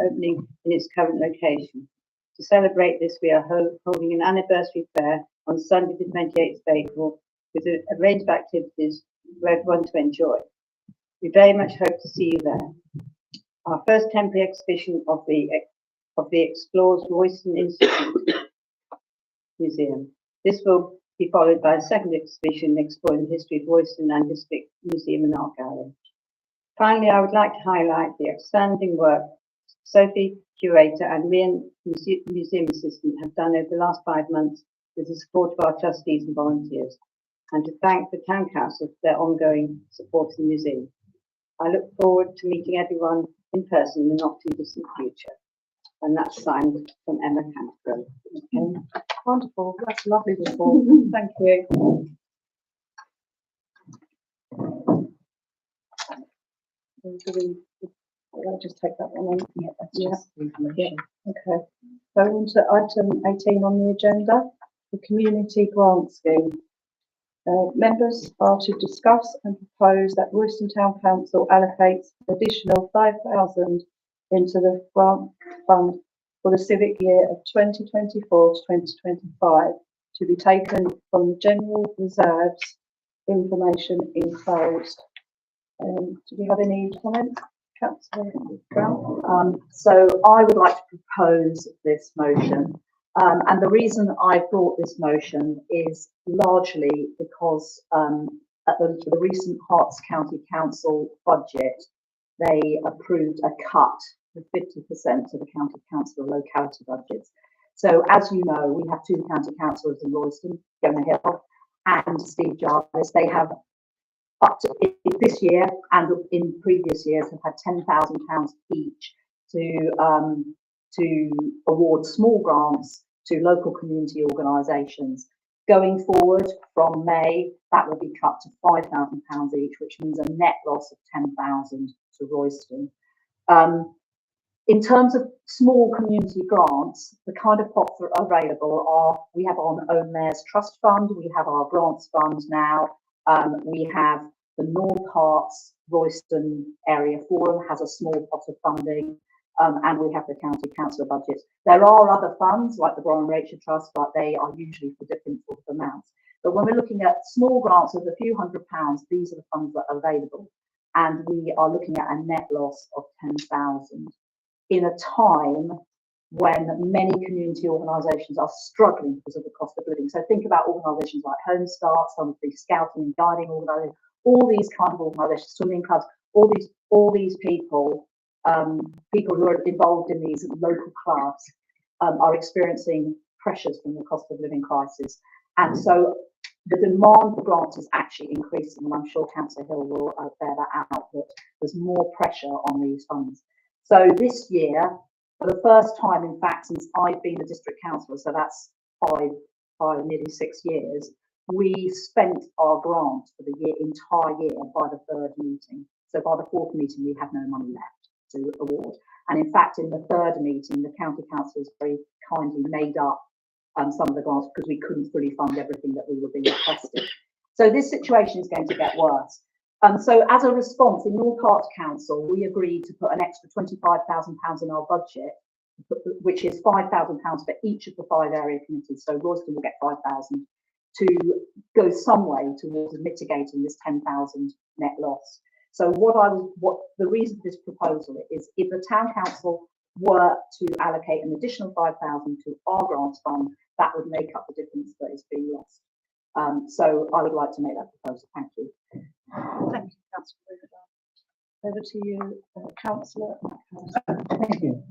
opening in its current location. To celebrate this, we are holding an anniversary fair on Sunday the 28th of April with a range of activities for everyone to enjoy. We very much hope to see you there. Our first temporary exhibition of the Explores Royston Institute Museum. This will be followed by a second exhibition exploring the history of Royston and District Museum and Art Gallery. Finally, I would like to highlight the outstanding work Sophie, curator, and Rian, museum assistant, have done over the last 5 months with the support of our trustees and volunteers, and to thank the Town Council for their ongoing support of the museum. I look forward to meeting everyone in person in the not too distant future. And that's signed from Emma Campbell. Okay.
Wonderful, that's a lovely report. Thank you. I'll just take that one on.
Yeah, that's
Yeah.
just information.
Okay. So on to item 18 on the agenda, the community grant scheme. Members are to discuss and propose that Royston Town Council allocates additional 5,000 into the grant fund for the civic year of 2024 to 2025 to be taken from the general reserves information enclosed. Do we have any comments, Councillor Brown?
So I would like to propose this motion. And the reason I brought this motion is largely because at the recent Herts County Council budget, they approved a cut of 50% of the county council locality budgets. So as you know, we have 2 county councillors in Royston, Fiona Hill and Steve Jarvis. They have up to this year and in previous years have had £10,000 each to award small grants to local community organisations. Going forward from May, that will be cut to £5,000 each, which means a net loss of 10,000 to Royston. In terms of small community grants, the kind of pots that are available are, we have our own Mayor's Trust Fund, we have our grants fund now, we have the North Herts Royston Area Forum has a small pot of funding, and we have the county council budget. There are other funds like the Brian Rachel Trust, but they are usually for different sort of amounts. But when we're looking at small grants of a few £100s, these are the funds that are available. And we are looking at a net loss of 10,000 in a time when many community organisations are struggling because of the cost of living. So think about organisations like Home Start, some of the scouting and guiding organisations, all these kind of organisations, swimming clubs, all these people, people who are involved in these local clubs are experiencing pressures from the cost of living crisis. And so the demand for grants is actually increasing, and I'm sure Councillor Hill will bear that out, that there's more pressure on these funds. So this year, for the first time, in fact, since I've been a district councillor, so that's nearly 6 years, we spent our grant for the entire year by the 3rd meeting. So by the 4th meeting, we had no money left to award. And in fact, in the 3rd meeting, the county councillors very kindly made up some of the grants because we couldn't fully fund everything that we were being requested. So this situation is going to get worse. So as a response, in North Herts Council, we agreed to put an extra £25,000 in our budget, which is £5,000 for each of the 5 area committees. So Royston will get 5,000 to go some way towards mitigating this 10,000 net loss. So what the reason for this proposal is, if the town council were to allocate an additional 5,000 to our grants fund, that would make up the difference that is being lost. So I would like to make that proposal. Thank you.
Thank you, councillor Riverdale. Over to you, councillor.
Thank you.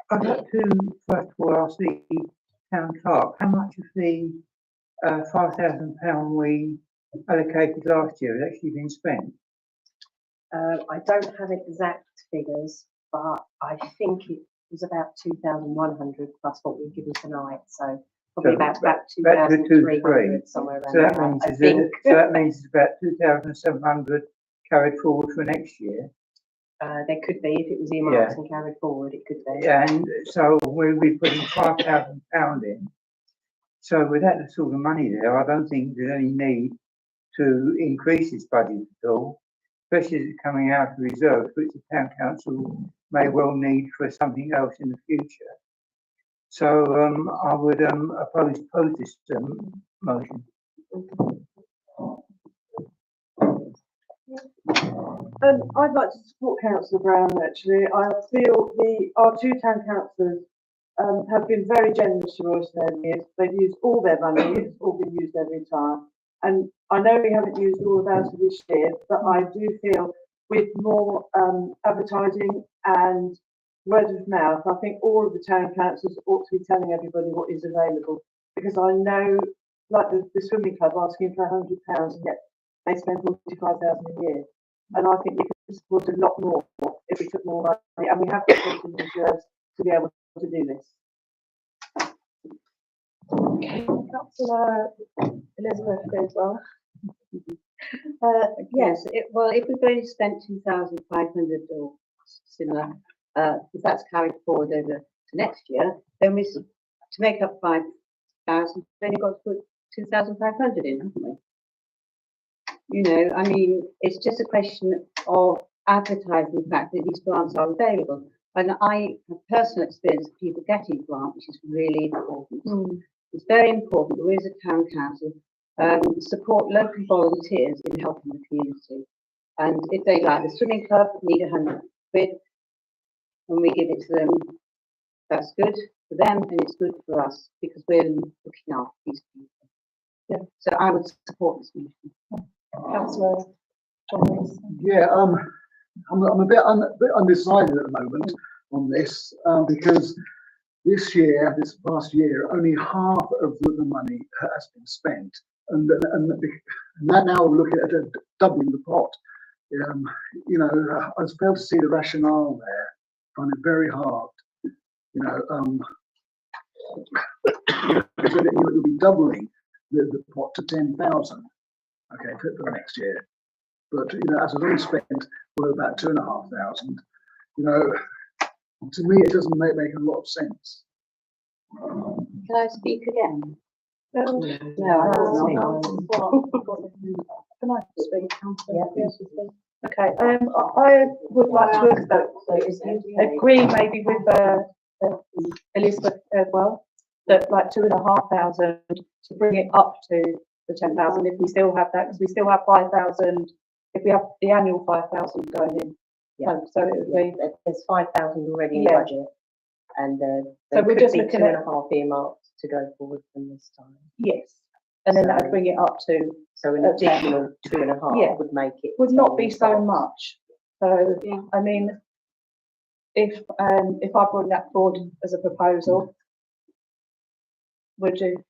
I'd like to first of all ask the town clerk how much of the £5,000 we allocated last year has actually been spent.
I don't have exact figures, but I think it was about 2,100 plus what we've given tonight. So probably
So
about
about
2,300 somewhere around
So that
there.
means
I
is
think
so that means it's about 2,700 carried forward for next year.
there could be, if it was earmarked and carried forward, it could be.
And so we'll be putting £5,000 in. So with that sort of money there, I don't think there's any need to increase this budget at all, especially as it's coming out of reserves, which the town council may well need for something else in the future. So I would oppose this motion.
I'd like to support Councillor Brown actually. I feel our two town councillors have been very generous to Royston over the years. They've used all their money, it's all been used every time. And I know we haven't used all of ours for this year, but I do feel with more advertising and word of mouth, I think all of the town councils ought to be telling everybody what is available. Because I know, like the swimming club asking for £100 and yet they spend 45,000 a year. And I think we could support a lot more if we took more money, and we have got something in reserves to be able to do this.
Councillor Elizabeth goes well.
Yes, well, if we've only spent 2,500 or similar, if that's carried forward over to next year, then to make up 5,000, then you've got to put 2,500 in, haven't we? You know, I mean, it's just a question of advertising the fact that these grants are available. And I have personal experience of people getting grants, which is really important. It's very important that we as a town council support local volunteers in helping the community. And if they, like the swimming club, need £100 and we give it to them, that's good for them and it's good for us because we're looking after these people. Yeah. So I would support this motion.
Councillor Thomas.
Yeah, I'm a bit undecided at the moment on this because this past year, only half of the money has been spent, and now we're looking at doubling the pot. You know, I was able to see the rationale there. I find it very hard. You know, you'll be doubling the pot to 10,000. Okay, for the next year. But you know, as I've already spent, well, about 2,500. You know, to me, it doesn't make a lot of sense.
Can I speak again?
No, Can I speak? Okay, I would like to agree maybe with Elizabeth as well, that like 2,500 to bring it up to the 10,000 if we still have that, because we still have 5,000 if we have the annual 5,000 going in.
Yeah.
So it would be,
There's 5,000 already in the
Yeah.
budget, and
So we're just looking at-
2.5 earmarked to go forward from this time.
yes, and then that would bring it up to,
So an
Okay.
additional 2.5
Yeah.
would make it.
would not be so
10,000.
much. So, I mean, if I brought that forward as a proposal, would you?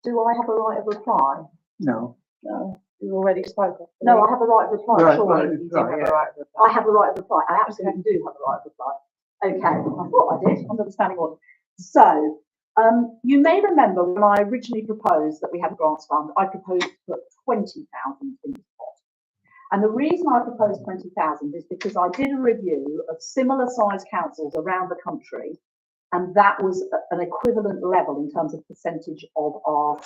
Do I have a right of reply?
No.
No, you've already spoken.
No, I have a right of reply,
Right,
surely.
right,
You do
right,
have
yeah.
a right of reply. I have a right of reply. I absolutely do have a right of reply. Okay, I thought I did, under the standing order. So, you may remember when I originally proposed that we had a grants fund, I proposed to put 20,000 in the pot. And the reason I proposed 20,000 is because I did a review of similar sized councils around the country, and that was an equivalent level in terms of percentage of our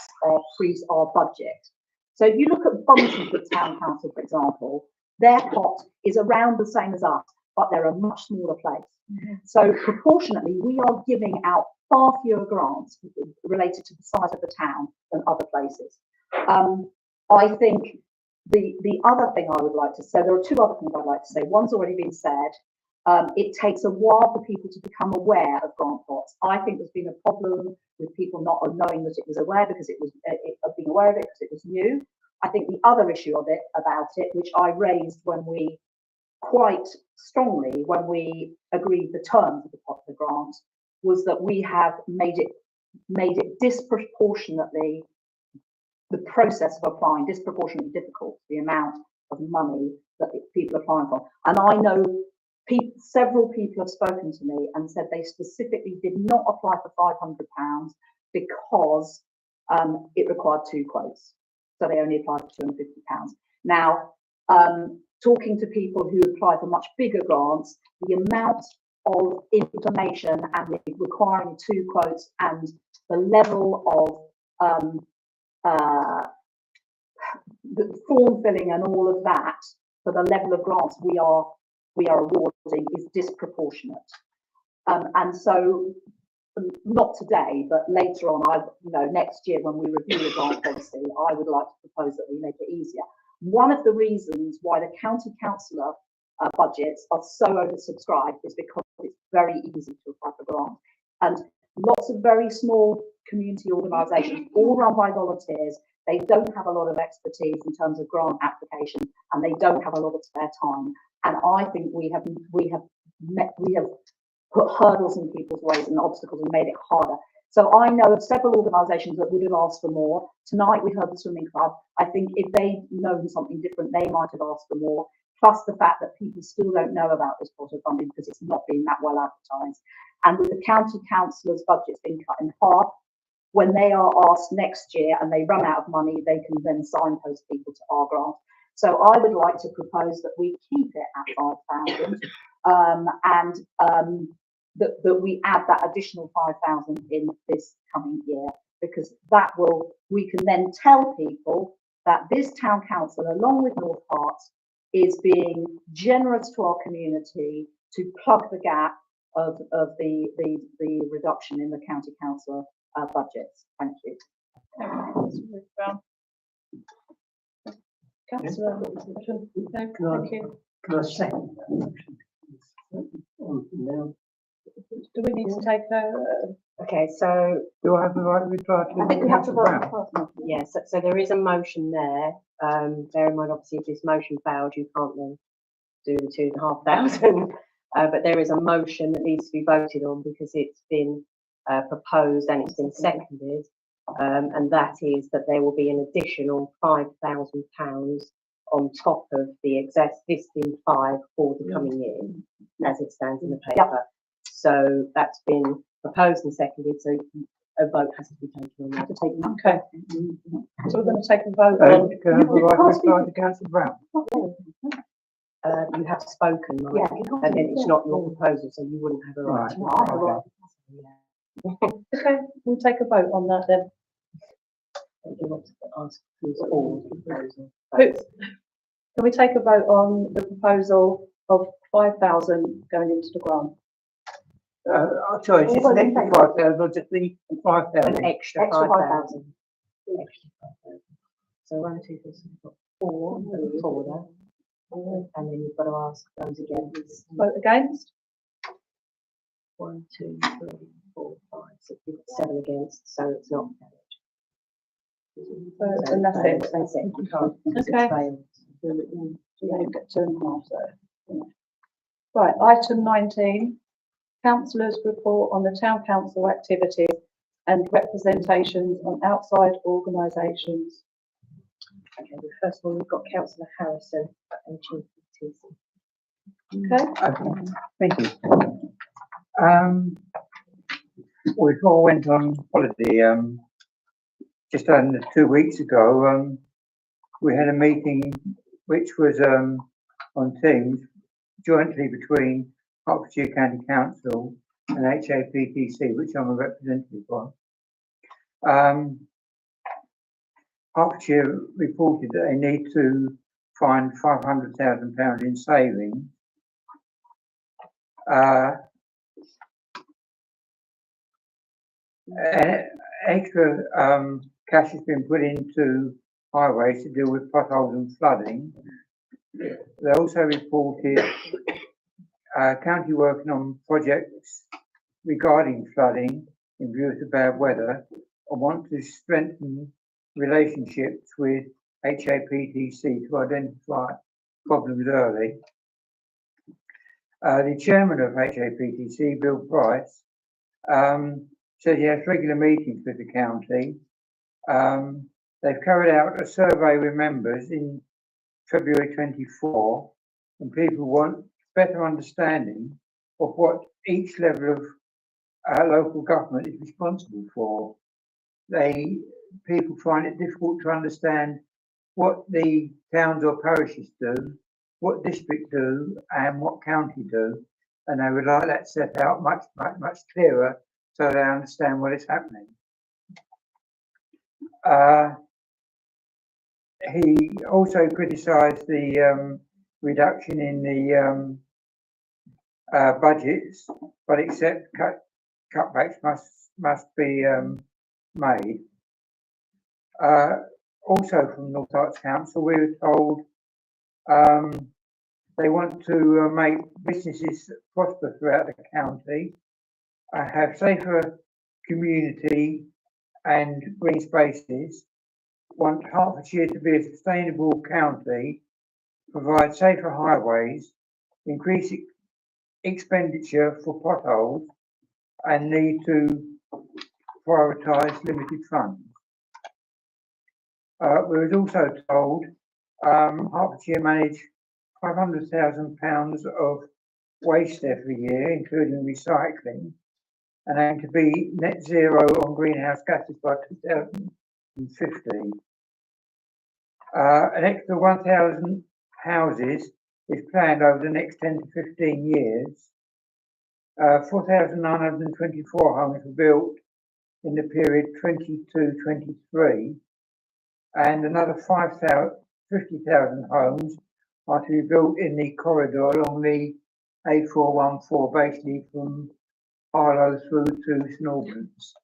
budget. So if you look at Buntingford Town Council, for example, their pot is around the same as us, but they're a much smaller place. So proportionately, we are giving out far fewer grants related to the size of the town than other places. I think The other thing I would like to say, there are two other things I'd like to say. One's already been said. It takes a while for people to become aware of grant pots. I think there's been a problem with people not knowing that it was aware because it was being aware of it because it was new. I think the other issue about it, which I raised quite strongly when we agreed the terms of the grant, was that we have made it disproportionately, the process of applying disproportionately difficult, the amount of money that people are applying for. And I know several people have spoken to me and said they specifically did not apply for £500 because it required 2 quotes. So they only applied for £250. Now, talking to people who apply for much bigger grants, the amount of information and the requiring 2 quotes and the level of the form filling and all of that for the level of grants we are awarding is disproportionate. And so, not today, but later on, next year when we review the grant policy, I would like to propose that we make it easier. One of the reasons why the county councillor budgets are so oversubscribed is because it's very easy to apply for grants. And lots of very small community organisations, all run by volunteers, they don't have a lot of expertise in terms of grant application, and they don't have a lot of spare time. And I think we have put hurdles in people's ways and obstacles and made it harder. So I know of several organisations that would have asked for more. Tonight we heard the swimming club. I think if they'd known something different, they might have asked for more. Plus the fact that people still don't know about this pot of funding because it's not been that well advertised. And with the county councillors' budgets being cut in half, when they are asked next year and they run out of money, they can then signpost people to our grant. So I would like to propose that we keep it at 5,000 and that we add that additional 5,000 in this coming year, because we can then tell people that this town council, along with North Herts, is being generous to our community to plug the gap of the reduction in the county council budgets. Thank you. Councillor, thank you.
Can I second that motion?
Do we need to take
Okay, so
Do I have the right to reply to?
I think we have to vote
Brown?
first.
yes, so there is a motion there. Bear in mind, obviously, if this motion fails, you can't then do the 2,500. But there is a motion that needs to be voted on because it's been proposed and it's been seconded. And that is that there will be an additional £5,000 on top of the existing 5 for the coming year, as it stands in the paper. So that's been proposed and seconded, so a vote has to be taken on that.
Okay. So we're going to take a vote on.
Can I have the right to reply to Councillor Brown?
You have spoken, right?
Yeah.
And then it's not your proposal, so you wouldn't have a right.
Right.
No, I have a right.
Okay, we'll take a vote on that then.
You want to ask who's for the proposal.
Can we take a vote on the proposal of 5,000 going into the grant?
Sorry, it's just an extra 5,000 or just the 5,000?
An extra 5,000. Extra 5,000. So 1, 2, 3, 4, 4 there. And then you've got to ask those against.
Vote against?
1, 2, 3, 4, 5, 6, 7 against, so it's not carried.
And that's it.
That's it. You can't.
Okay.
Explain.
You've got 2.5 there. Right, item 19, councillors' report on the town council activities and representations on outside organisations.
Okay, well, first of all, we've got Councillor Harrison at HMPTC.
Okay,
Okay, thank you. We all went on holiday just under 2 weeks ago. We had a meeting which was on Teams jointly between Hertfordshire County Council and HAPTC, which I'm a representative of. Hertfordshire reported that they need to find £500,000 in savings. Extra cash has been put into highways to deal with potholes and flooding. They also reported county working on projects regarding flooding in view of the bad weather and want to strengthen relationships with HAPTC to identify problems early. The chairman of HAPTC, Bill Price, says he has regular meetings with the county. They've carried out a survey with members in February 24, and people want better understanding of what each level of local government is responsible for. People find it difficult to understand what the towns or parishes do, what district do, and what county do, and they would like that set out much clearer so they understand what is happening. He also criticised the reduction in the budgets, but except cutbacks must be made. Also from North Arts Council, we were told they want to make businesses prosper throughout the county, have safer community and green spaces, want Hertfordshire to be a sustainable county, provide safer highways, increase expenditure for potholes, and need to prioritise limited funds. We were also told Hertfordshire manage £500,000 of waste every year, including recycling, and aim to be net zero on greenhouse gases by 2050. An extra 1,000 houses is planned over the next 10 to 15 years. 4,924 homes were built in the period 22-23, and another 50,000 homes are to be built in the corridor along the A414, basically from Harlow through to St Albans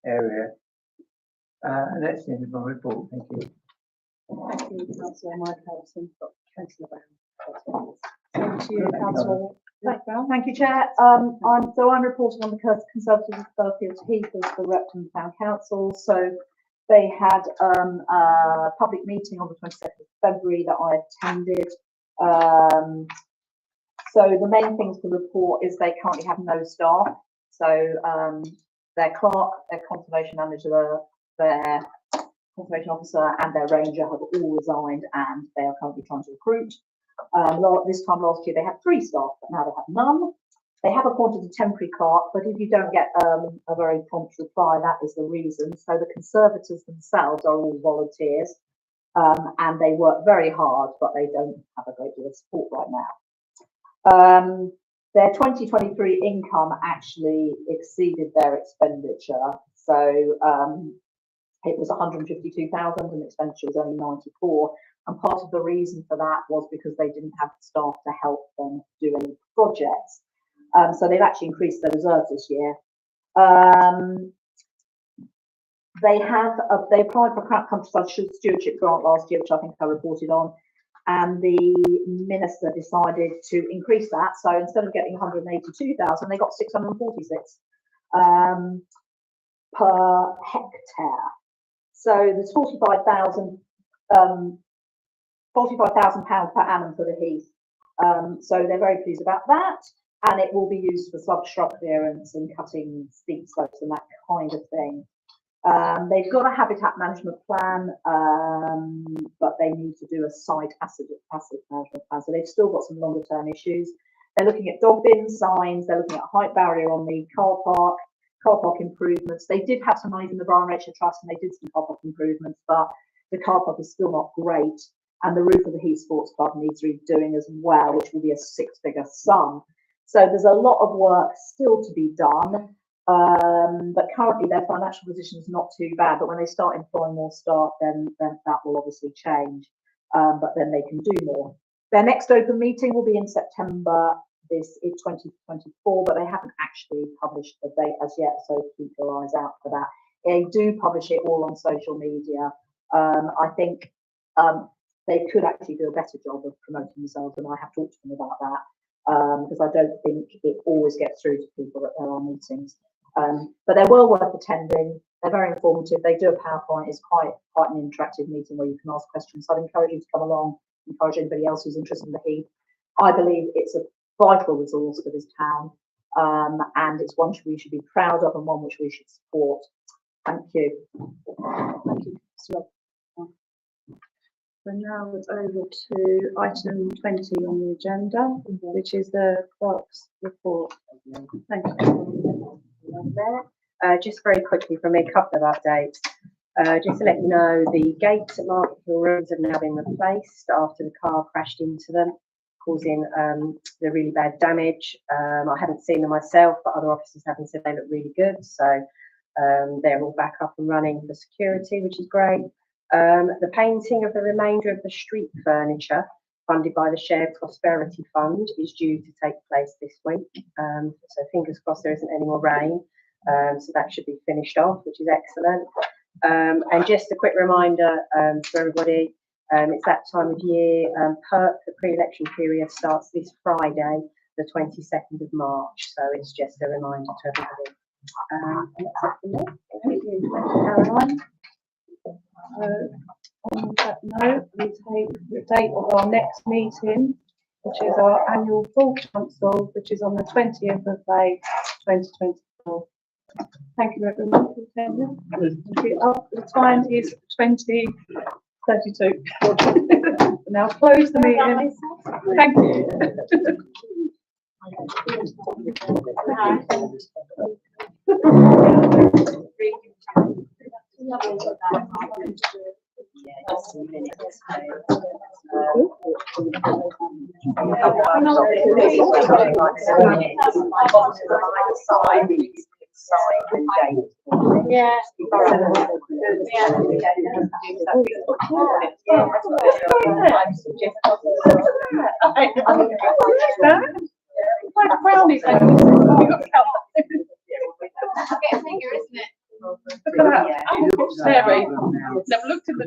area. And that's the end of my report. Thank you.
Thank you, Councillor Mike Harrison. Councillor Brown. Thank you, Councillor. Thank you, Chair. I'm reporting on the Conservative Fairfield Heath as the rep from the Town Council. So they had a public meeting on the 22nd of February that I attended. So the main things to report is they currently have no staff. So their clerk, their conservation manager, their conservation officer and their ranger have all resigned, and they are currently trying to recruit. This time last year they had 3 staff, but now they have none. They have appointed a temporary clerk, but if you don't get a very prompt reply, that is the reason. So the Conservatives themselves are all volunteers, and they work very hard, but they don't have a great deal of support right now. Their 2023 income actually exceeded their expenditure. So it was 152,000 and expenditure was only 94. And part of the reason for that was because they didn't have staff to help them do any projects. So they've actually increased their reserves this year. They applied for countryside stewardship grant last year, which I think I reported on, and the minister decided to increase that. So instead of getting 182,000, they got 646 per hectare. So there's £45,000 per annum for the heath. So they're very pleased about that, and it will be used for shrub clearance and cutting steep slopes and that kind of thing. They've got a habitat management plan, but they need to do a site asset management plan. So they've still got some longer term issues. They're looking at dog bin signs. They're looking at height barrier on the car park improvements. They did have some money from the Brian Rachel Trust, and they did some car park improvements, but the car park is still not great. And the roof of the Heath Sports Club needs redoing as well, which will be a 6-figure sum. So there's a lot of work still to be done. But currently their financial position is not too bad. But when they start employing more staff, then that will obviously change. But then they can do more. Their next open meeting will be in September. This is 2024, but they haven't actually published the date as yet. So keep your eyes out for that. They do publish it all on social media. I think they could actually do a better job of promoting themselves, and I have talked to them about that because I don't think it always gets through to people that there are meetings. But they're well worth attending. They're very informative. They do a PowerPoint. It's quite an interactive meeting where you can ask questions. So I'd encourage you to come along. Encourage anybody else who's interested in the Heath. I believe it's a vital resource for this town, and it's one we should be proud of and one which we should support. Thank you.
Thank you. So now it's over to item 20 on the agenda, which is the clerk's report. Thank you.
Just very quickly from me, a couple of updates. Just to let you know, the gates at Market Hill Rooms have now been replaced after the car crashed into them, causing the really bad damage. I haven't seen them myself, but other officers have said they look really good. So they're all back up and running for security, which is great. The painting of the remainder of the street furniture funded by the Shared Prosperity Fund is due to take place this week. So fingers crossed there isn't any more rain. So that should be finished off, which is excellent. And just a quick reminder for everybody, it's that time of year. PERC, the pre-election period, starts this Friday, the 22nd of March. So it's just a reminder to everybody. And that's it from me. Thank you, Caroline.
On that note, we take the date of our next meeting, which is our annual full council, which is on the 20th of May 2024. Thank you everyone for attending. Thank you. Oh, the time is 20:32. Now close the meeting. Thank
Yeah.
Like brownies. Look at that. Sarah, never looked in the